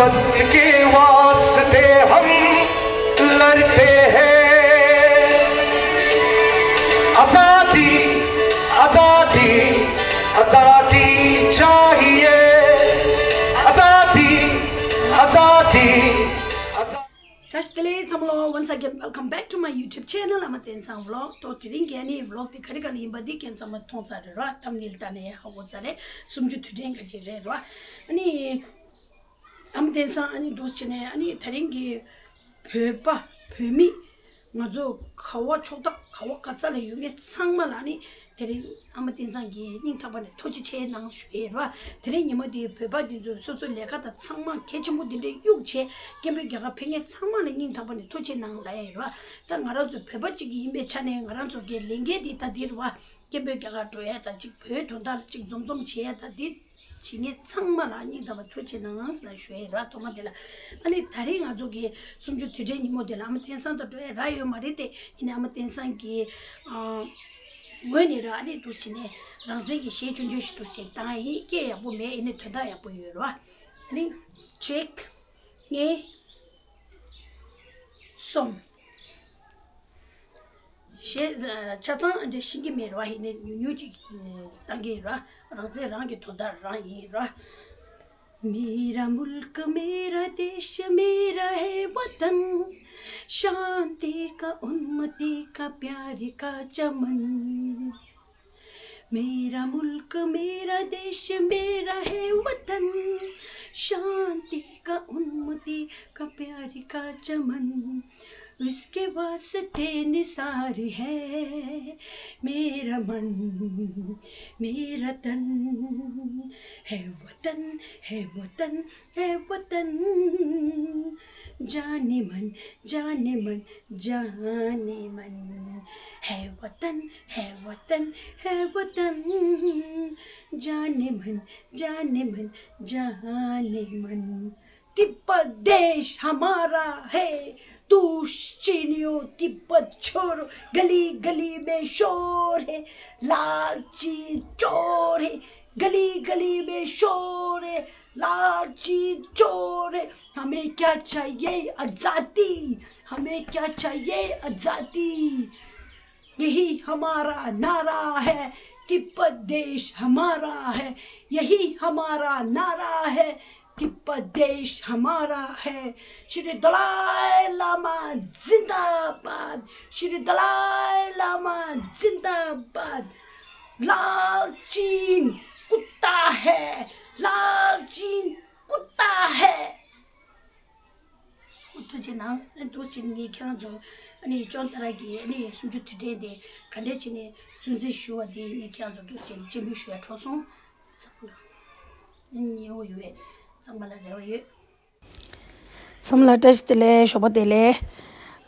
तिब्बत के वास्ते हम लड़ते हैं आजादी आजादी आजादी चाहिए आजादी आजादी Tashtele samlo once again welcome back to my YouTube channel. I'm at Insang vlog. To today any vlog the karikali badi ken sama thonsa ra thumbnail tane hawo sare sumju tudeng ka jire ra ani am tensa ani dos chene ani tharingi pheba phemi ngajo khawa chokda khawa kasala yunge sangmal ani tering am tensa gi ning tabane toji che nang shwe ra tering yimodi pheba dinjo soso leka ta sangma kechmu dinde yugche kembe ga phenge sangma ning tabane toji nang lai ra ta ngara jo pheba chi gi imbe chane ngara jo ge lenge di ta dirwa kembe ga toya ta chi phe thonda chi zomzom che ta di 진이 정말 아니다 봐 도치는 항상 쉬어라 도마들라 아니 다른 가족이 숨주 뒤제니 모델 아무 텐션도 돼 라이오 말이데 이나 아무 텐션기 뭐니라 아니 도시네 랑제기 시준주시도 세다 이게 보면 이네 되다야 보여요 아니 체크 예 송 차장 이제 신기메로 하이네 뉴뉴지 단계라 राजे रांगे थोड़ा रायरा मेरा मुल्क मेरा देश मेरा है वतन शांति का उन्नति का प्यार का चमन मेरा मुल्क मेरा देश मेरा है वतन शांति का उन्नति का प्यार का चमन उसके वास्ते निसार है मेरा मन मेरा तन है वतन है वतन है वतन जाने मन जाने मन जाने मन है वतन है वतन है वतन जाने मन जाने मन जाने मन तिब्बत देश हमारा है चीनियो तिब्बत छोड़ो गली गली में शोर है लालची चोर है गली गली में शोर है लालची चोर है हमें क्या चाहिए आजादी हमें क्या चाहिए आजादी यही हमारा नारा है तिब्बत देश हमारा है यही हमारा नारा है तिब्बत देश हमारा है श्री दलाई लामा जिंदाबाद श्री दलाई लामा जिंदाबाद लाल चीन कुत्ता है लाल चीन कुत्ता है तुझे ना तो सिंगी क्या जो अनि चौंतरा की अनि सुजु तुझे दे कंडे चिने सुजी शुआ दे ने क्या जो तो सिंगी चिबी शुआ ठोसों सबला नि हो युए samla test tele shoba tele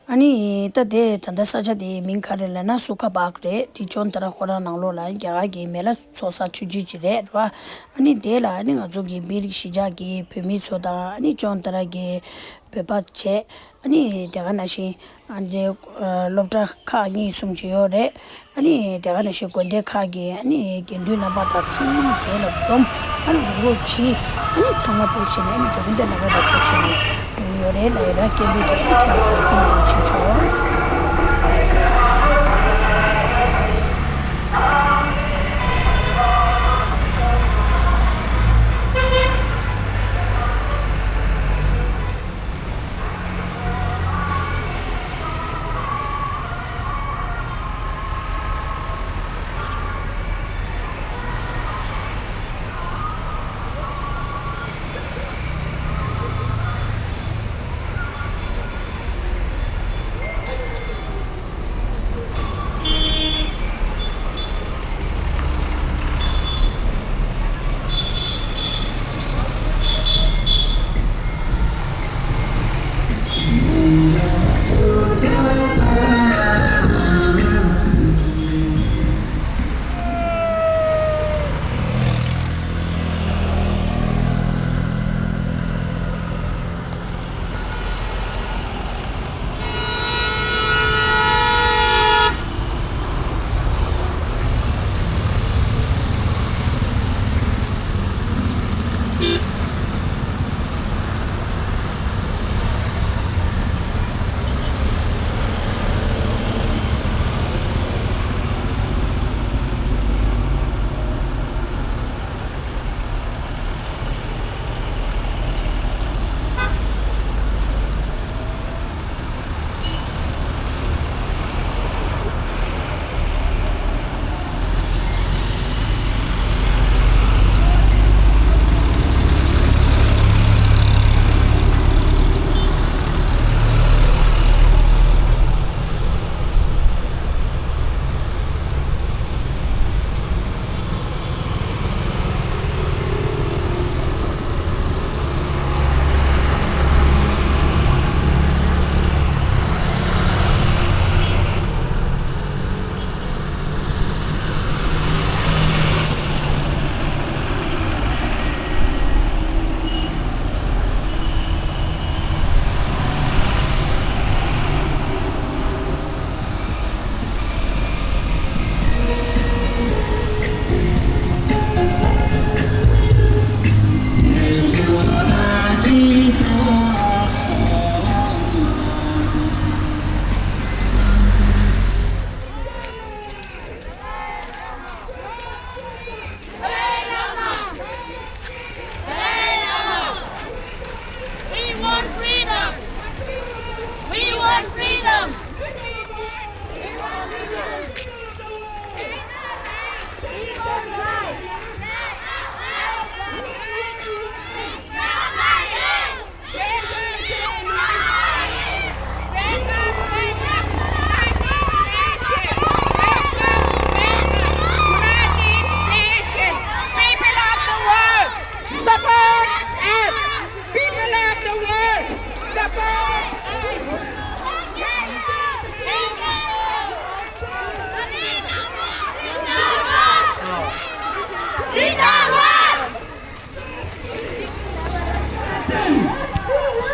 ani ta de tanda saja de min karela na suka bakre ti chontara khora nanglo la gya ge mela sosa chuji jire wa ani de la ani ngajo ge bir shija ge phemi soda ani chontara ge pepa che ani de gana shi anje lobta kha ni sumji yore ani de gana shi konde kha ge ani gendu na ba ta chim de la zom ani ro chi ani chama pu chi ne jo bin de na ga da pu chi ne tu yore la ra ke bi de ki so pu chi cho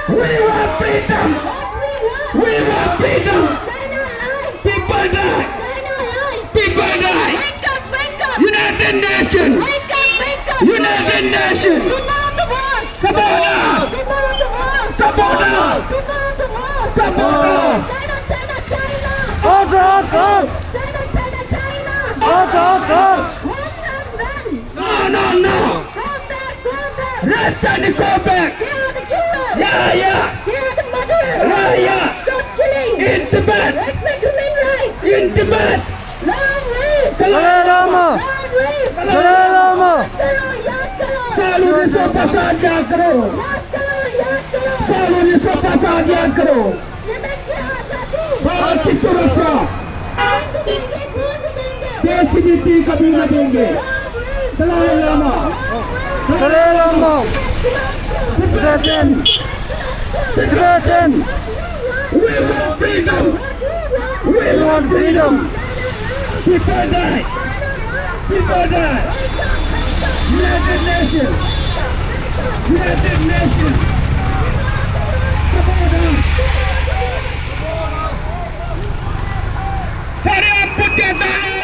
We want freedom. We want freedom. People die. People die. United Nations. United Nations. Come on now. Come on now. Come on now. Order, order! Order, order! No. Let them go back. Yeah. In Tibet. In Tibet. Dalai Lama! Dalai Lama! Selalu disopasakan karo. Selalu disopasakan karo. Bharat सुरक्षा देश की नीति कभी न देंगे Dalai Lama Tibetan! Tibetan! we want freedom we want freedom people die United Nations hurry up put that down.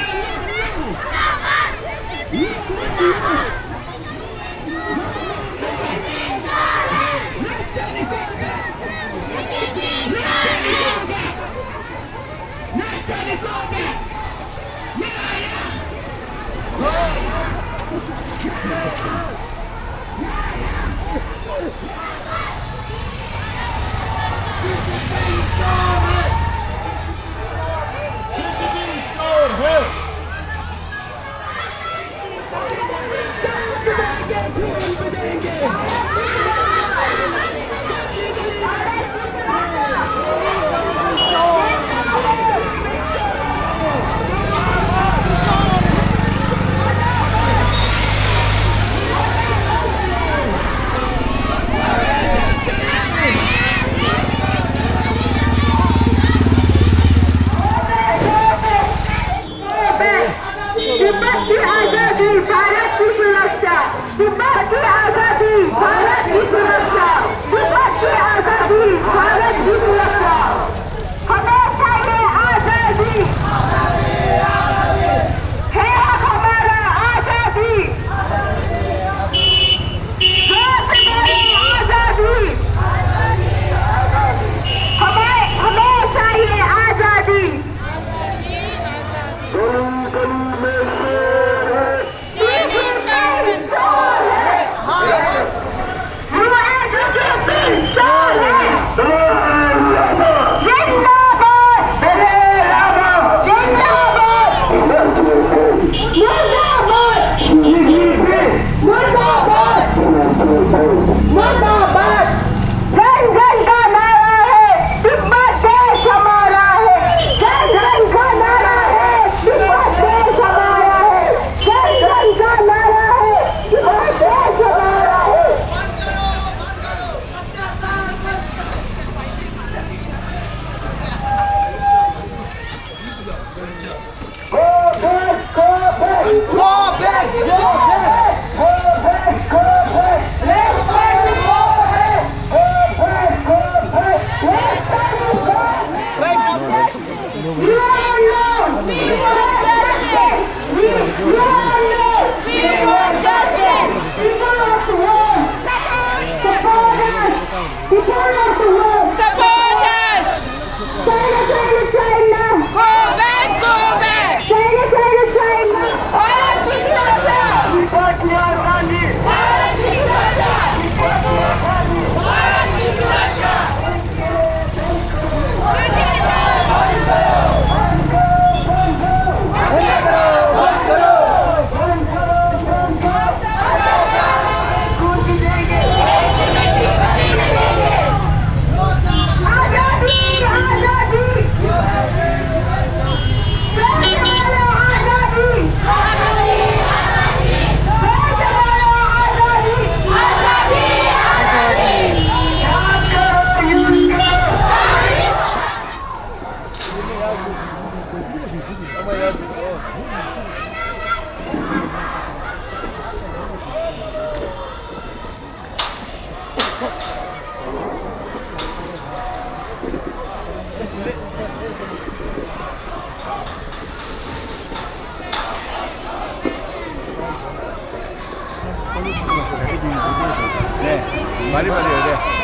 많이 해야 돼.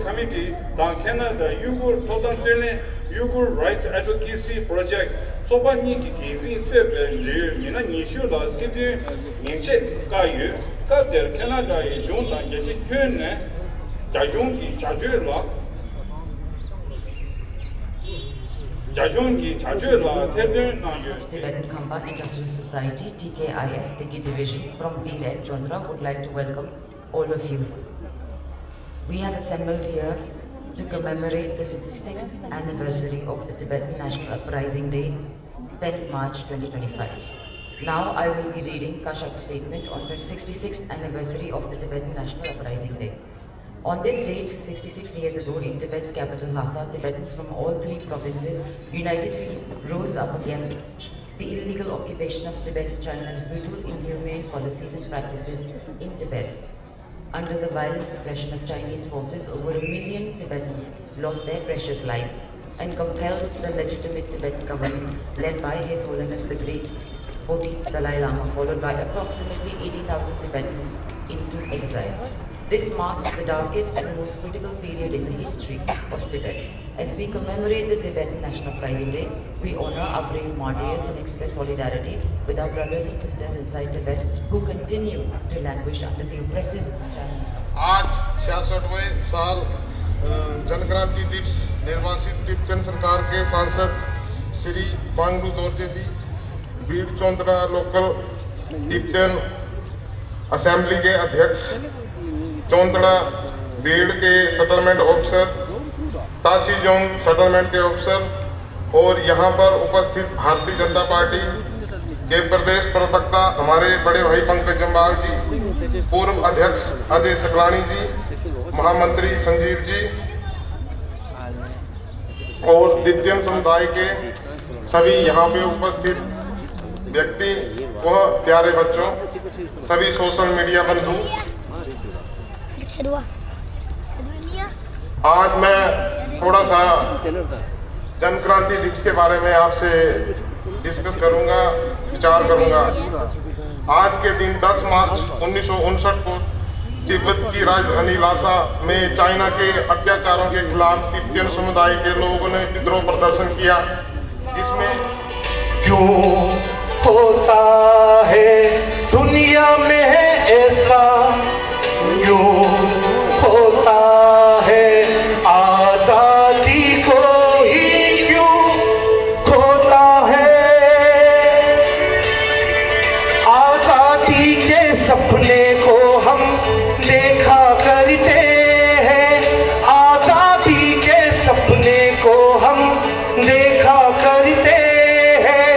Committee, Canada Uyghur Totem Uyghur Rights Advocacy Project, Sobani Gizin Tsebe, Mina Nishu La City, Ninche Kayu, Kader Canada, Junda, Yachi Kune, Jajungi, Jajula, Jajungi, Jajula, Tebun, Tibetan Khamba Industrial Society, TKIS, Tiki Division from Bir and Chauntra would like to welcome all of you. We have assembled here to commemorate the 66th anniversary of the Tibetan National Uprising Day, 10th March 2025. Now I will be reading Kashak's statement on the 66th anniversary of the Tibetan National Uprising Day. On this date, 66 years ago, in Tibet's capital Lhasa, Tibetans from all three provinces unitedly rose up against the illegal occupation of Tibet and China's brutal, inhumane policies and practices in Tibet. Under the violent suppression of Chinese forces, over 1 million Tibetans lost their precious lives and compelled the legitimate Tibetan government led by His Holiness the Great 14th Dalai Lama, followed by approximately 80,000 Tibetans, into exile. This marks the darkest and most critical period in the history of Tibet. As we commemorate the Tibetan National Uprising Day, we honor our brave martyrs and express solidarity with our brothers and sisters inside Tibet who continue to languish under the oppressive Chinese. आज 66वें साल जनक्रांति दिवस निर्वासित Tibetan सरकार के सांसद श्री बांगलू दोरजे जी, बीड़ चौंतरा local Tibetan assembly के अध्यक्ष, चौंतरा बीड़ के सेटलमेंट ऑफिसर, ताशीजोंग सेटलमेंट के ऑफिसर और यहाँ पर उपस्थित भारतीय जनता पार्टी के प्रदेश प्रवक्ता हमारे बड़े भाई पंकज जम्बाल जी, पूर्व अध्यक्ष अजय सकलानी जी, महामंत्री संजीव जी और तिब्बतन समुदाय के सभी यहाँ पे उपस्थित व्यक्ति व प्यारे बच्चों, सभी सोशल मीडिया बंधु, आज मैं थोड़ा सा जनक्रांति दिवस के बारे में आपसे डिस्कस करूंगा, विचार करूंगा। आज के दिन 10 मार्च 1959 को तिब्बत की राजधानी लासा में चाइना के अत्याचारों के खिलाफ तिब्बतन समुदाय के लोगों ने विद्रोह प्रदर्शन किया, जिसमें क्यों होता है दुनिया में ऐसा, क्यों होता है सपने को हम देखा करते हैं, आजादी के सपने को हम देखा करते हैं,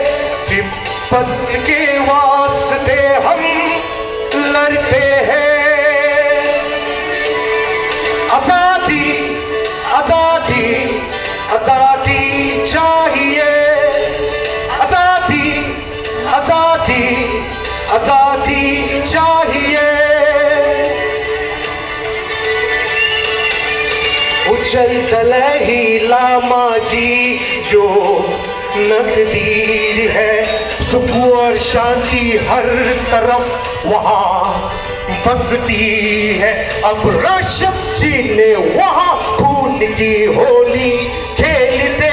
तिब्बत के वास्ते हम लड़ते हैं। आजादी आजादी आजादी चाहिए, आजादी आजादी आजादी चाहिए। उछल दलही लामा जी जो नकदीर है, सुकून और शांति हर तरफ वहाँ बसती है। अब रशब जी ने वहाँ खून की होली खेलते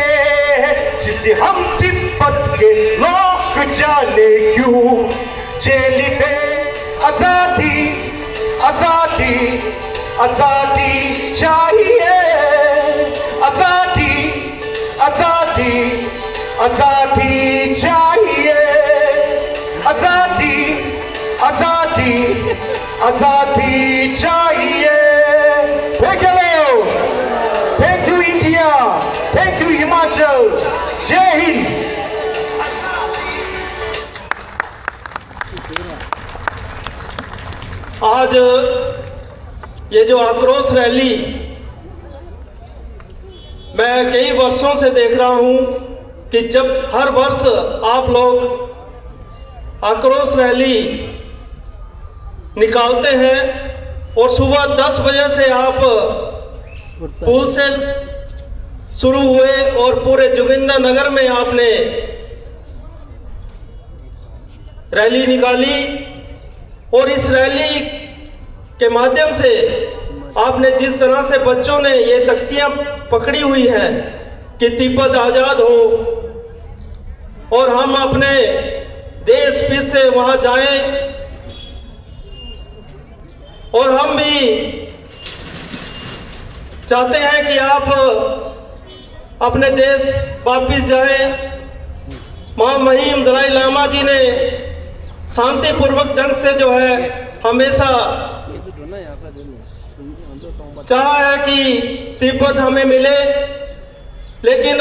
हैं, जिसे हम तिब्बत के लोग जाने क्यों झेलते। आजादी आजादी आजादी चाहिए, आजादी आजादी आजादी चाहिए, आजादी आजादी आजादी चाहिए। Thank you, thank you India, thank you Himachal, जय हिंद। आज ये जो आक्रोश रैली मैं कई वर्षों से देख रहा हूँ कि जब हर वर्ष आप लोग आक्रोश रैली निकालते हैं और सुबह 10 बजे से आप पुल से शुरू हुए और पूरे जोगिंदर नगर में आपने रैली निकाली, और इस रैली के माध्यम से आपने जिस तरह से बच्चों ने ये तख्तियां पकड़ी हुई हैं कि तिब्बत आज़ाद हो और हम अपने देश फिर से वहाँ जाएं, और हम भी चाहते हैं कि आप अपने देश वापिस जाएं। महामहिम दलाई लामा जी ने शांतिपूर्वक ढंग से जो है हमेशा चाहा है कि तिब्बत हमें मिले, लेकिन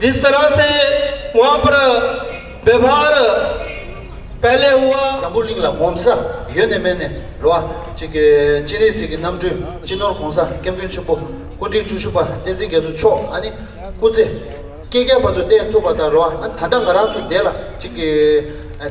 जिस तरह से वहाँ पर व्यवहार पहले हुआ zambuling momsa yene mene loa chike chini sigi namju chinor khonsa kemgen chupo kunjing chushupa tenzi gezu cho ani kuze kege badu den to bada loa an thanda ngaransu dela chike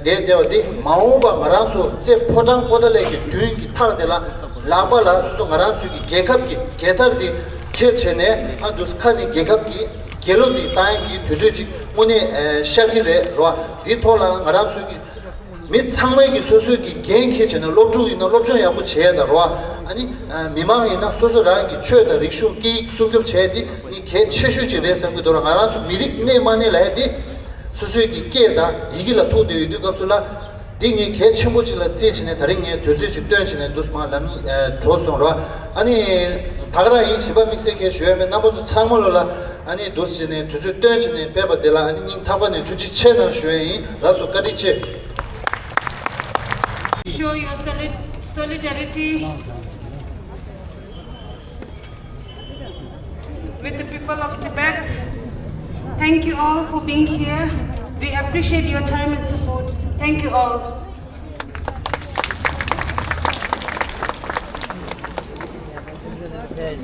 de de mao ba ngaransu je photang podale ki duin ki thang dela laba la su ngaransu ki gekap ki ketar di khe chene a duskhani gekap ki kelo di tai ki dhuji mone shagi re loa di thola ngaransu ki 미 창매기 소소기 개인케체는 롭주이나 롭주야고 제야다로와 아니 미망이나 소소라기 최다 릭슈기 수급 제디 이개 최슈지레서 그 돌아가라서 미릭네 마네라디 소소기 깨다 이길라 토데이드 갑슬라 딩이 개 첨부질라 제치네 다른게 되지지 되지네 도스마람 조송로 아니 다가라 이 시바 믹스에 개 쉬면 나보고 창물로라 아니 도스네 되지 되지네 배바들라 아니 닝 타바네 되지 채나 쉬이 라서 까리치 show your solidarity with the people of Tibet. Thank you all for being here. We appreciate your time and support. Thank you all. 네.